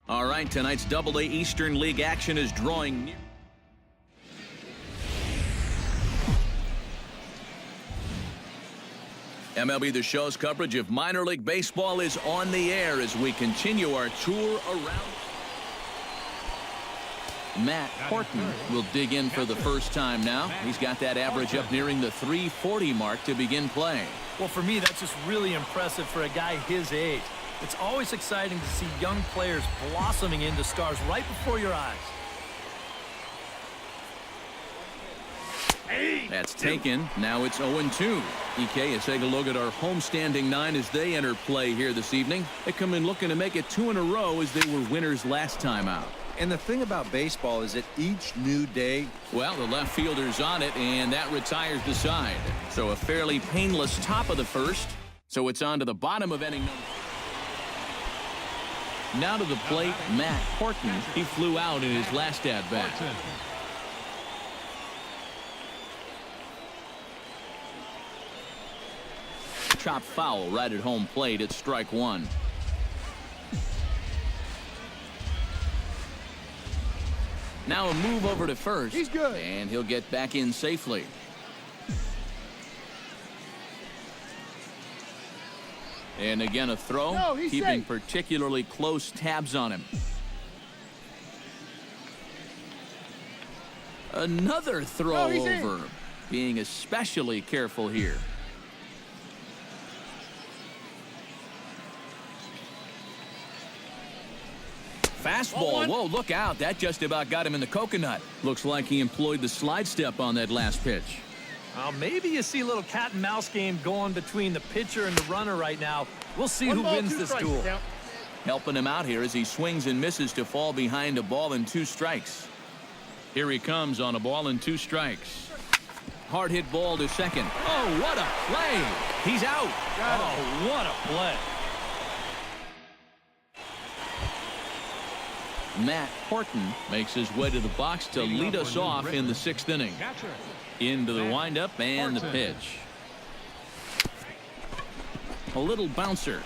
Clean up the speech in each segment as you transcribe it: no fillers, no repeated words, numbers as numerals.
All right, tonight's Double-A Eastern League action is drawing near. MLB The Show's coverage of minor league baseball is on the air as we continue our tour around. Matt Horton will dig in for the first time now. He's got that average up nearing the 340 mark to begin play. Well, for me, that's just really impressive for a guy his age. It's always exciting to see young players blossoming into stars right before your eyes. That's taken. Now it's 0-2. EK is taking a look at our homestanding 9 as they enter play here this evening. They come in looking to make it 2 in a row as they were winners last time out. And the thing about baseball is that each new day... Well, the left fielder's on it, and that retires the side. So a fairly painless top of the first. So it's on to the bottom of inning number. Now to the plate, Matt Horton. He flew out in his last at-bat. Chop foul right at home plate. It's strike one. Now a move over to first. He's good. And he'll get back in safely. And again a throw. No, he's keeping safe. particularly close tabs on him. Another throw over. Being especially careful here. Fastball. Whoa, look out. That just about got him in the coconut. Looks like he employed the slide step on that last pitch. Maybe you see a little cat and mouse game going between the pitcher and the runner right now. We'll see who wins this duel. Helping him out here as he swings and misses to fall behind a ball and 2 strikes. Here he comes on a ball and 2 strikes. Hard hit ball to second. Oh, what a play. He's out. Oh, what a play. Matt Horton makes his way to the box to lead us off in the 6th inning. Into the windup and the pitch. A little bouncer.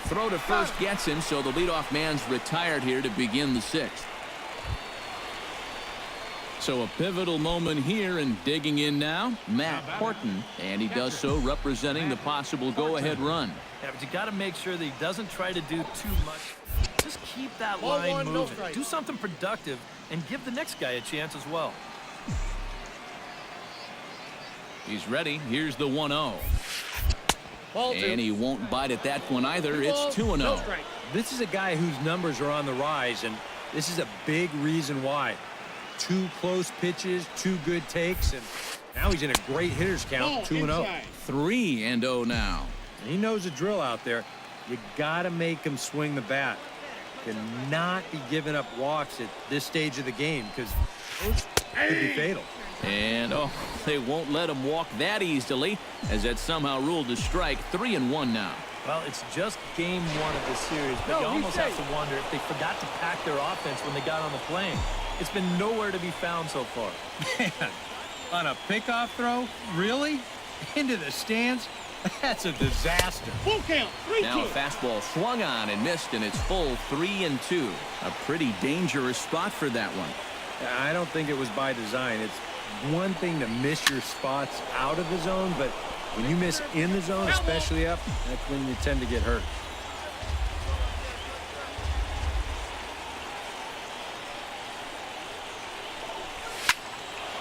Throw to first gets him, so the leadoff man's retired here to begin the 6th. So a pivotal moment here, and digging in now, Matt Horton, and he does so representing the possible go-ahead run. Yeah, but you got to make sure that he doesn't try to do too much. Just keep that line moving. Do something productive and give the next guy a chance as well. He's ready. Here's the 1-0. And he won't bite at that one either. It's 2-0. This is a guy whose numbers are on the rise, and this is a big reason why. 2 close pitches, 2 good takes, and now he's in a great hitter's count, 2-0. 3-0 now. And he knows the drill out there. You got to make him swing the bat. Cannot be giving up walks at this stage of the game because those could be fatal. And they won't let him walk that easily as that's somehow ruled a strike. 3-1 now. Well, it's just game 1 of this series, but you almost have to wonder if they forgot to pack their offense when they got on the plane. It's been nowhere to be found so far. Man, on a pickoff throw? Really? Into the stands? That's a disaster. Full count. 3-2. Now a fastball swung on and missed, and it's full 3-2. A pretty dangerous spot for that one. I don't think it was by design. It's one thing to miss your spots out of the zone, but when you miss in the zone, especially up, that's when you tend to get hurt.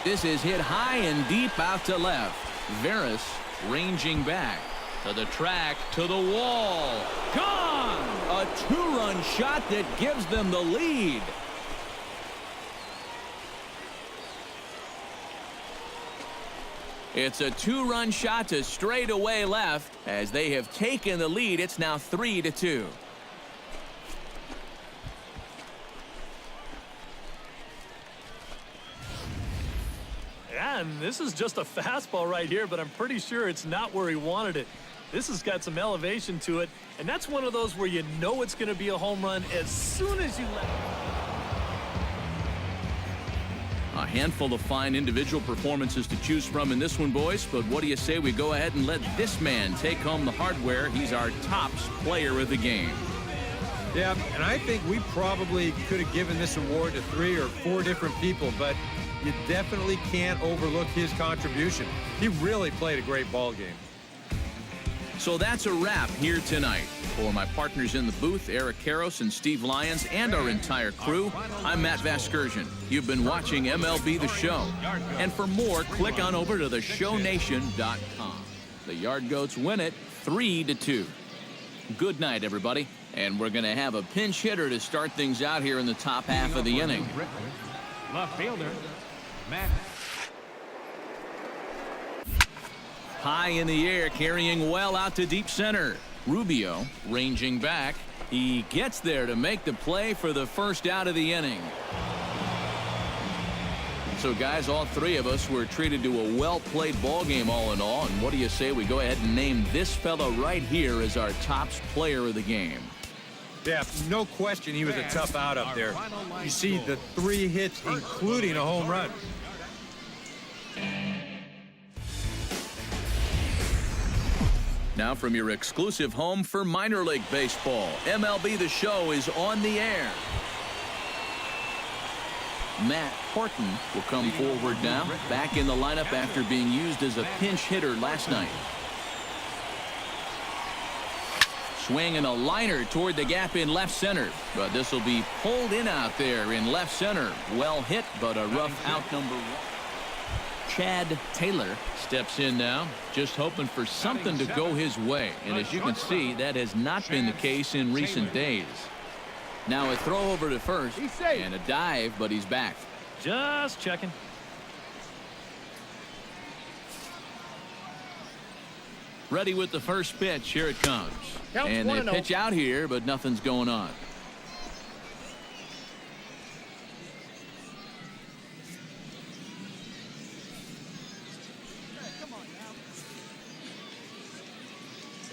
This is hit high and deep out to left. Veras ranging back to the track, to the wall. Gone! A 2-run shot that gives them the lead. It's a 2-run shot to straightaway left. As they have taken the lead, it's now 3-2. Yeah, and this is just a fastball right here, but I'm pretty sure it's not where he wanted it. This has got some elevation to it, and that's one of those where you know it's going to be a home run as soon as you let it. A handful of fine individual performances to choose from in this one, boys, but what do you say we go ahead and let this man take home the hardware? He's our tops player of the game. Yeah, and I think we probably could have given this award to 3 or 4 different people, but you definitely can't overlook his contribution. He really played a great ball game. So that's a wrap here tonight. For my partners in the booth, Eric Karros and Steve Lyons, and our entire crew, I'm Matt Vasgersian. You've been watching MLB The Show. And for more, click on over to theshownation.com. The Yard Goats win it 3-2. Good night, everybody. And we're going to have a pinch hitter to start things out here in the top half of the inning. Left fielder, Matt. High in the air, carrying well out to deep center. Rubio ranging back. He gets there to make the play for the first out of the inning. So, guys, all 3 of us were treated to a well-played ball game all in all. And what do you say we go ahead and name this fella right here as our top player of the game? Yeah, no question he was a tough out up there. You see the 3 hits, including a home run. Now from your exclusive home for minor league baseball, MLB The Show is on the air. Matt Horton will come forward now, back in the lineup after being used as a pinch hitter last night. Swing and a liner toward the gap in left center, but this will be pulled in out there in left center. Well hit, but a rough out number 1. Chad Taylor steps in now, just hoping for something to go his way. And as you can see, that has not been the case in recent days. Now a throw over to first and a dive, but he's back. Just checking. Ready with the first pitch. Here it comes. And they pitch out here, but nothing's going on.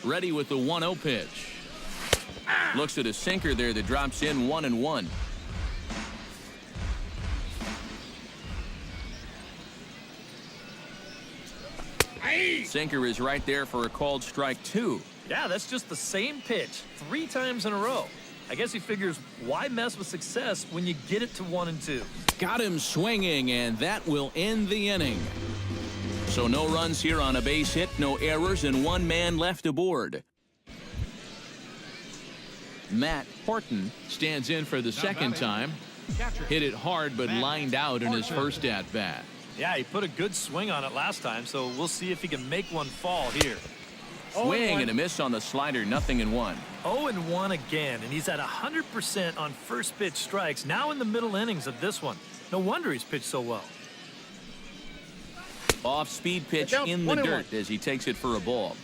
Ready with the 1-0 pitch. Looks at a sinker there that drops in 1-1. Sinker is right there for a called strike 2. Yeah, that's just the same pitch 3 times in a row. I guess he figures, why mess with success when you get it to 1 and 2? Got him swinging, and that will end the inning. So no runs here on a base hit, no errors, and 1 man left aboard. Matt Horton stands in for the second time. Hit it hard, but lined out in his first at-bat. Yeah, he put a good swing on it last time, so we'll see if he can make one fall here. Swing and a miss on the slider, 0-1. 0-1 again, and he's at 100% on first pitch strikes, now in the middle innings of this one. No wonder he's pitched so well. Off-speed pitch in the dirt as he takes it for a ball.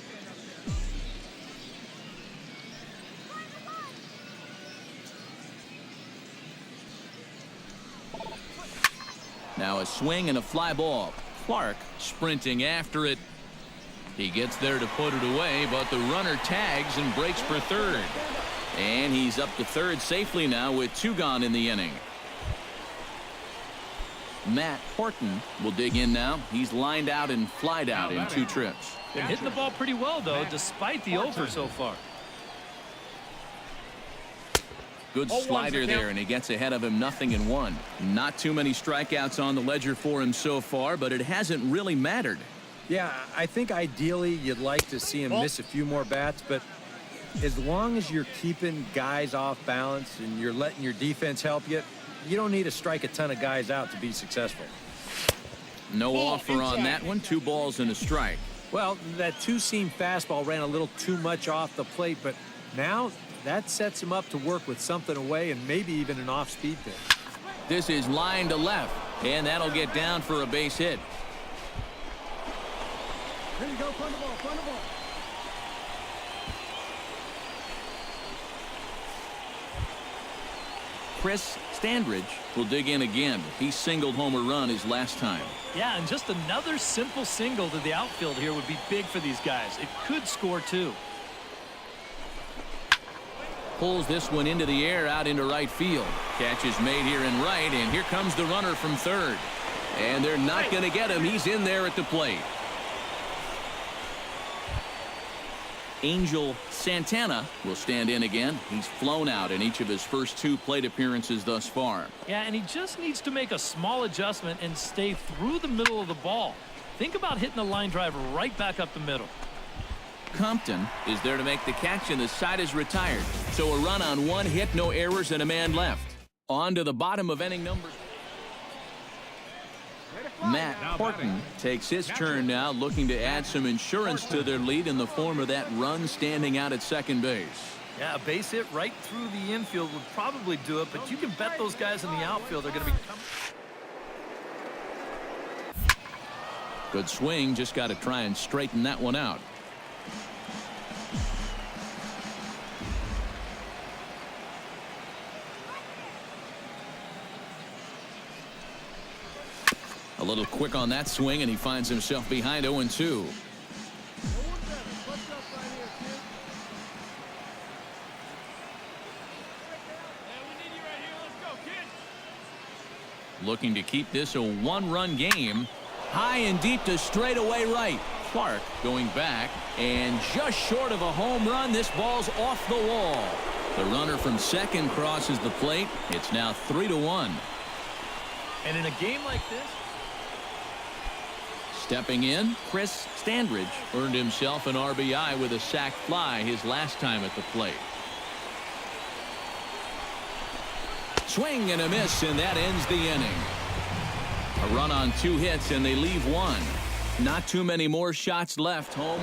Now a swing and a fly ball. Clark sprinting after it. He gets there to put it away, but the runner tags and breaks for third. And he's up to third safely now with 2 gone in the inning. Matt Horton will dig in now. He's lined out and flied out in 2 trips. Been hitting the ball pretty well, though, despite the over so far. Good slider there, and he gets ahead of him, 0-1. Not too many strikeouts on the ledger for him so far, but it hasn't really mattered. Yeah, I think ideally you'd like to see him miss a few more bats, but as long as you're keeping guys off balance and you're letting your defense help you, you don't need to strike a ton of guys out to be successful. No offer on that one. 2 balls and a strike. Well, that 2-seam fastball ran a little too much off the plate, but now that sets him up to work with something away and maybe even an off-speed pitch. This is line to left, and that'll get down for a base hit. Here you go, front of ball, front of ball. Chris Standridge will dig in again. He singled homer run his last time. Yeah, and just another simple single to the outfield here would be big for these guys. It could score 2. Pulls this one into the air out into right field. Catch is made here in right, and here comes the runner from third. And they're not going to get him. He's in there at the plate. Angel Santana will stand in again. He's flown out in each of his first 2 plate appearances thus far. Yeah, and he just needs to make a small adjustment and stay through the middle of the ball. Think about hitting a line drive right back up the middle. Compton is there to make the catch, and the side is retired. So a run on 1 hit, no errors, and a man left. On to the bottom of inning number. Matt Horton takes his turn now, looking to add some insurance to their lead in the form of that run standing out at second base. Yeah, a base hit right through the infield would probably do it, but you can bet those guys in the outfield are going to be Good swing, just got to try and straighten that one out. A little quick on that swing, and he finds himself behind 0-2. Looking to keep this a 1-run game. High and deep to straightaway right. Clark going back, and just short of a home run. This ball's off the wall. The runner from second crosses the plate. It's now 3-1. And in a game like this, stepping in, Chris Standridge earned himself an RBI with a sac fly his last time at the plate. Swing and a miss, and that ends the inning. A run on 2 hits, and they leave 1. Not too many more shots left. Home.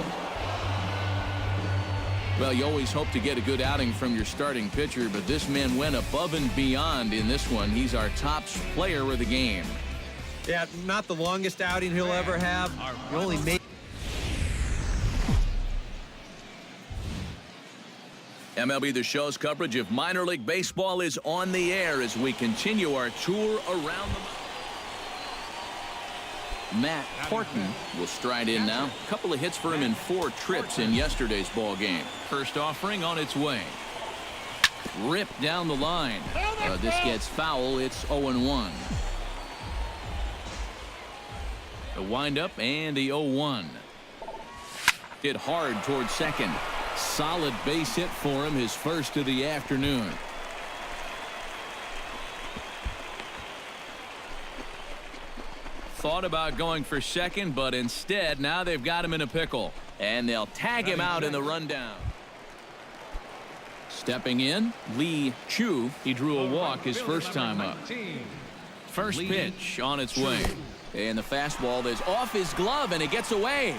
Well, you always hope to get a good outing from your starting pitcher, but this man went above and beyond in this one. He's our top player of the game. Yeah, not the longest outing he'll ever have. He only made. MLB The Show's coverage of minor league baseball is on the air as we continue our tour around the. Matt Horton will stride in now. A couple of hits for him in 4 trips in yesterday's ball game. First offering on its way. Ripped down the line. This gets foul. It's 0-1. The windup and the 0-1. Hit hard towards second. Solid base hit for him, his first of the afternoon. Thought about going for second, but instead now they've got him in a pickle, and they'll tag him out in the rundown. Stepping in, Lee Chu. He drew a walk his first time up. First pitch on its way. And the fastball is off his glove, and it gets away.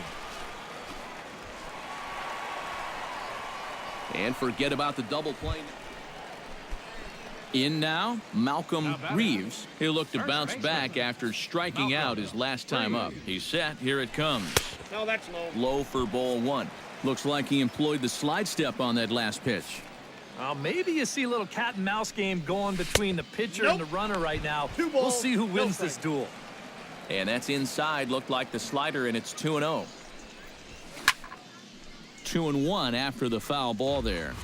And forget about the double play. In now, Malcolm Reeves. He'll look to bounce back after striking out his last time up. He's set. Here it comes. No, that's low. Low for ball 1. Looks like he employed the slide step on that last pitch. maybe you see a little cat and mouse game going between the pitcher and the runner right now. We'll see who wins this duel. And that's inside. Looked like the slider, and it's 2-0. 2-1 after the foul ball there.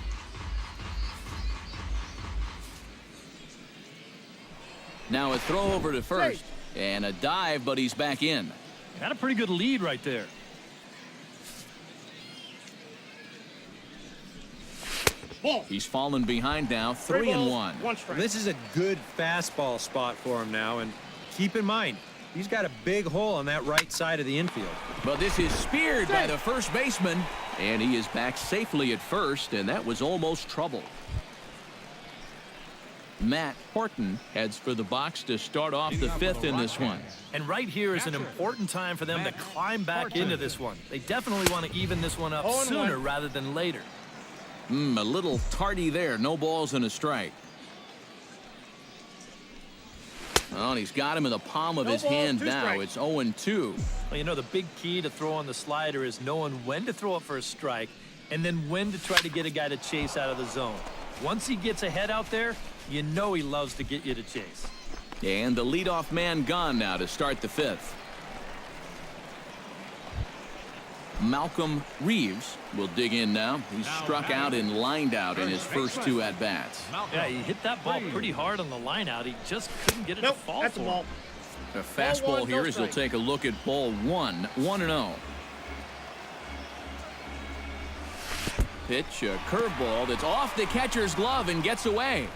Now a throw over to first. And a dive, but he's back in. Got a pretty good lead right there. He's fallen behind now, 3-1. This is a good fastball spot for him now, and keep in mind, he's got a big hole on that right side of the infield. But this is speared by the first baseman, and he is back safely at first, and that was almost trouble. Matt Horton heads for the box to start off the fifth in this one. And right here is an important time for them to climb back into this one. They definitely want to even this one up sooner rather than later. A little tardy there. No balls and a strike. Oh, and he's got him in the palm of his hand now. It's 0-2. Well, you know, the big key to throwing the slider is knowing when to throw it for a strike and then when to try to get a guy to chase out of the zone. Once he gets ahead out there, you know he loves to get you to chase. And the leadoff man gone now to start the fifth. Malcolm Reeves will dig in now. He's struck out and lined out in his first two at-bats. Yeah, he hit that ball pretty hard on the line out. He just couldn't get it to fall for him. A fastball here as he'll take a look at ball 1. 1-0. Pitch, a curveball that's off the catcher's glove and gets away.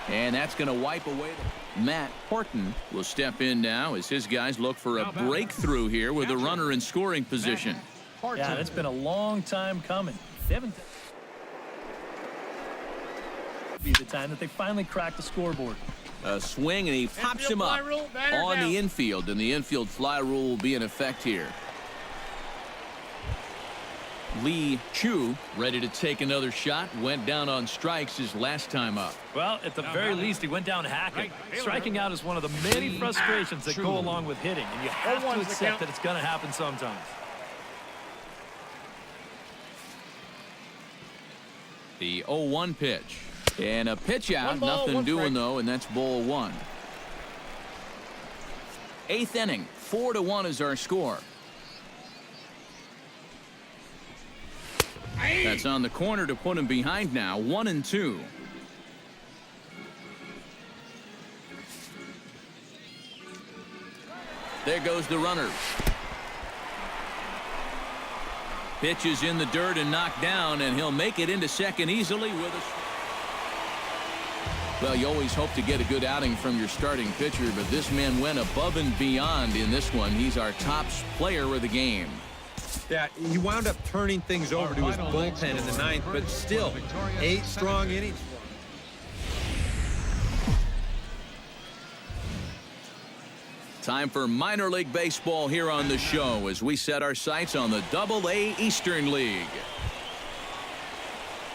And that's going to wipe away. Matt Horton will step in now as his guys look for a breakthrough here with a runner in scoring position. Yeah, it's been a long time coming. They haven't be the time that they finally cracked the scoreboard. A swing, and he pops him up on the infield, and the infield fly rule will be in effect here. Lee Chu ready to take another shot. Went down on strikes his last time up. Well, at the very least, he went down hacking. Striking out is one of the many frustrations that go along with hitting, and you have to accept that it's going to happen sometimes. The 0-1 pitch. And a pitch out. Nothing doing, though, and that's ball one. 8th inning. 4-1 is our score. That's on the corner to put him behind now. 1-2. There goes the runner. Pitch is in the dirt and knocked down, and he'll make it into second easily with a... Well, you always hope to get a good outing from your starting pitcher, but this man went above and beyond in this one. He's our top player of the game. Yeah, he wound up turning things over to his bullpen in the 9th, but still, 8 strong innings. Time for minor league baseball here on the show as we set our sights on the Double-A Eastern League.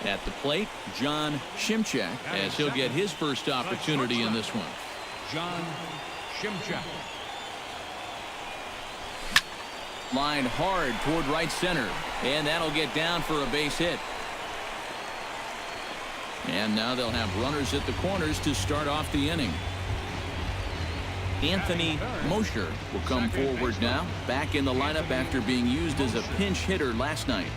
At the plate, John Shimchak, as he'll get his first opportunity in this one. John Shimchak. Line hard toward right center, and that'll get down for a base hit. And now they'll have runners at the corners to start off the inning. Anthony Mosher will come forward now, back in the lineup after being used as a pinch hitter last night.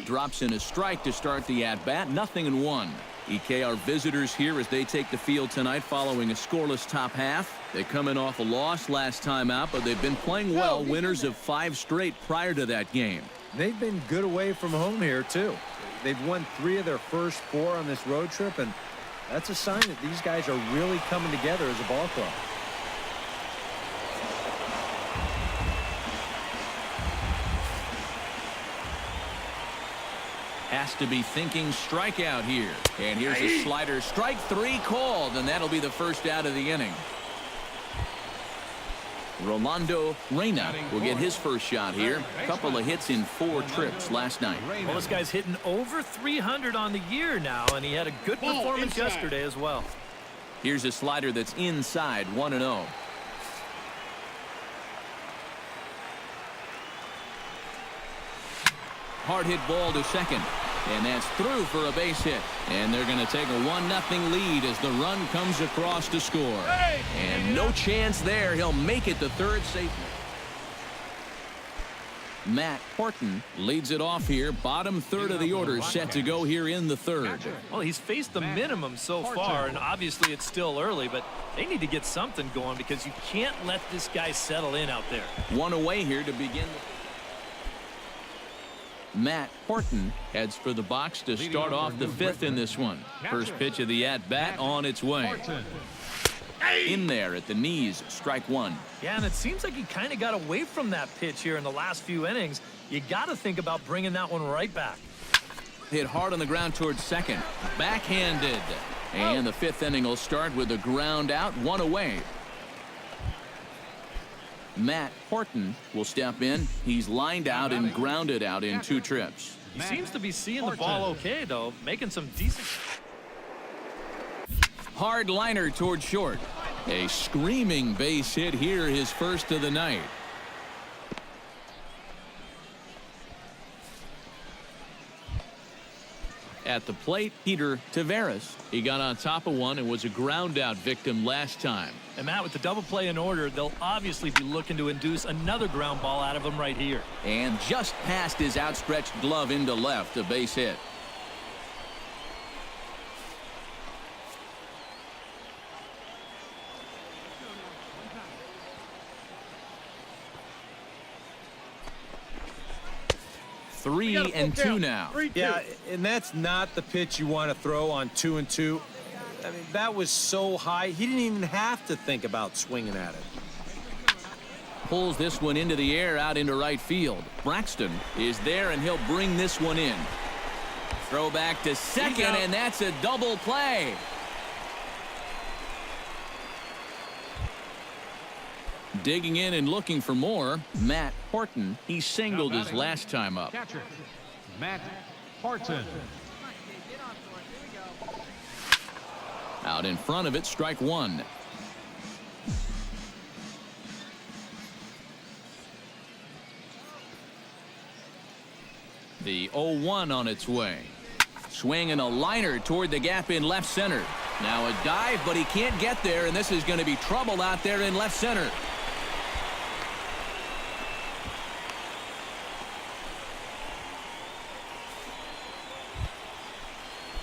Drops in a strike to start the at-bat. 0-1. EK are visitors here as they take the field tonight following a scoreless top half. They come in off a loss last time out, but they've been playing well, winners of 5 straight prior to that game. They've been good away from home here, too. They've won 3 of their first 4 on this road trip, and that's a sign that these guys are really coming together as a ball club. Has to be thinking strikeout here. And here's a slider. Strike 3 called, and that'll be the first out of the inning. Rolando Reyna will get his first shot here. A couple of hits in 4 trips last night. Well, this guy's hitting over 300 on the year now, and he had a good performance yesterday as well. Here's a slider that's inside, 1-0. Hard hit ball to second. And that's through for a base hit. And they're going to take a 1-0 lead as the run comes across to score. And no chance there. He'll make it to third safely. Matt Horton leads it off here. Bottom third of the order set to go here in the third. Well, he's faced the minimum so far, and obviously it's still early, but they need to get something going because you can't let this guy settle in out there. 1 away here to begin. Matt Horton heads for the box to start off the 5th in this one. First pitch of the at-bat on its way. In there at the knees, strike 1. Yeah, and it seems like he kind of got away from that pitch here in the last few innings. You got to think about bringing that one right back. Hit hard on the ground towards second. Backhanded. And the 5th inning will start with a ground out, 1 away. Matt Horton will step in. He's lined out and grounded out in 2 trips. He seems to be seeing the ball okay, though, making some decent... Hard liner toward short. A screaming base hit here, his first of the night. At the plate, Peter Taveras. He got on top of one and was a ground out victim last time. And Matt, with the double play in order, they'll obviously be looking to induce another ground ball out of him right here. And just past his outstretched glove into left, a base hit. 3-2 now. Yeah, and that's not the pitch you want to throw on 2-2. I mean, that was so high, he didn't even have to think about swinging at it. Pulls this one into the air out into right field. Braxton is there, and he'll bring this one in. Throw back to second, and that's a double play. Digging in and looking for more, Matt Horton. He singled his last time up. Catcher, Matt Horton. Out in front of it, strike one. The 0-1 on its way. Swinging a liner toward the gap in left center. Now a dive, but he can't get there, and this is going to be trouble out there in left center.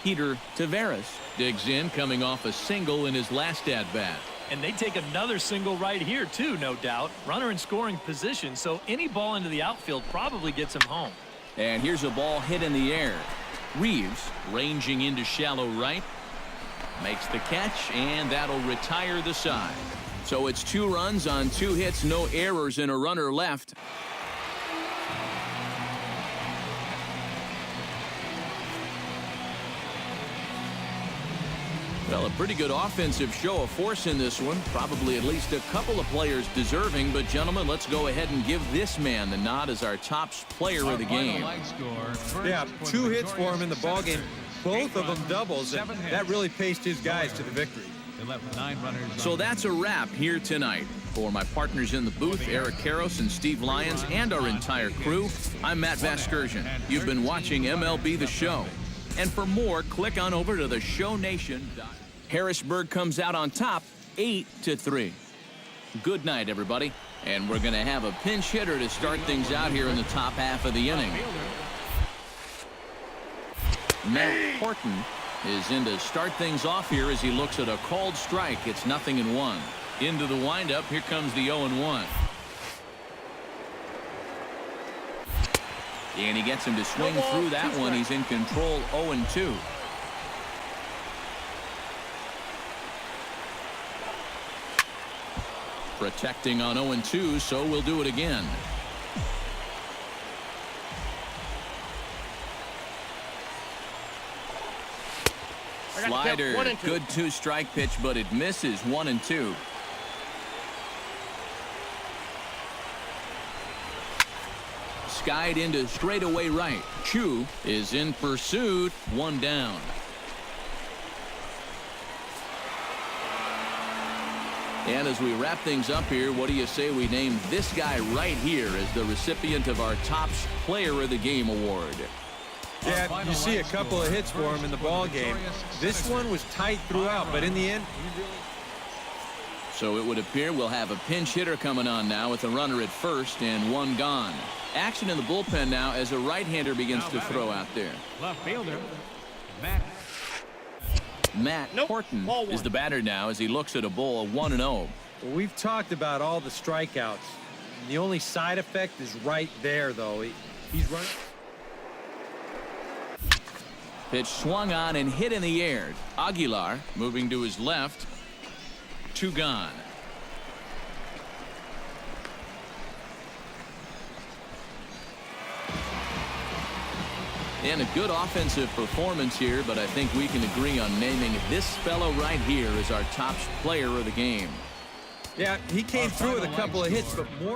Peter Taveras digs in, coming off a single in his last at-bat. And they take another single right here, too, no doubt. Runner in scoring position, so any ball into the outfield probably gets him home. And here's a ball hit in the air. Reeves ranging into shallow right. Makes the catch, and that'll retire the side. So it's 2 runs on 2 hits, no errors, and a runner left. Well, a pretty good offensive show of force in this one. Probably at least a couple of players deserving. But, gentlemen, let's go ahead and give this man the nod as our top player of the game. Yeah, 2 hits for him in the ballgame. Both of them doubles, and that really paced his guys to the victory. So that's a wrap here tonight. For my partners in the booth, Eric Karros and Steve Lyons, and our entire crew, I'm Matt Vasgersian. You've been watching MLB The Show. And for more, click on over to the ShowNation. Harrisburg comes out on top, 8-3. Good night, everybody. And we're going to have a pinch hitter to start things out here in the top half of the inning. Matt Horton is in to start things off here as he looks at a called strike. It's 0-1. Into the windup, here comes the 0-1. And he gets him to swing through that one. He's in control, 0-2. Protecting on 0-2, so we'll do it again. Slider, good 2-strike pitch, but it misses. 1-2. Skied into straightaway right. Chu is in pursuit. 1 down. And as we wrap things up here, what do you say we name this guy right here as the recipient of our top player of the game award? Yeah, you see a couple of hits for him in the ball game. This one was tight throughout, but in the end, so it would appear we'll have a pinch hitter coming on now with a runner at first and 1 gone. Action in the bullpen now as a right-hander begins to throw out there. Left fielder, Matt Horton is the batter now as he looks at a ball 1-0. well, we've talked about all the strikeouts. The only side effect is right there, though. He's running. Pitch swung on and hit in the air. Aguilar moving to his left. 2 gone. And a good offensive performance here, but I think we can agree on naming this fellow right here as our top player of the game. Yeah, he came through with a couple of hits, but more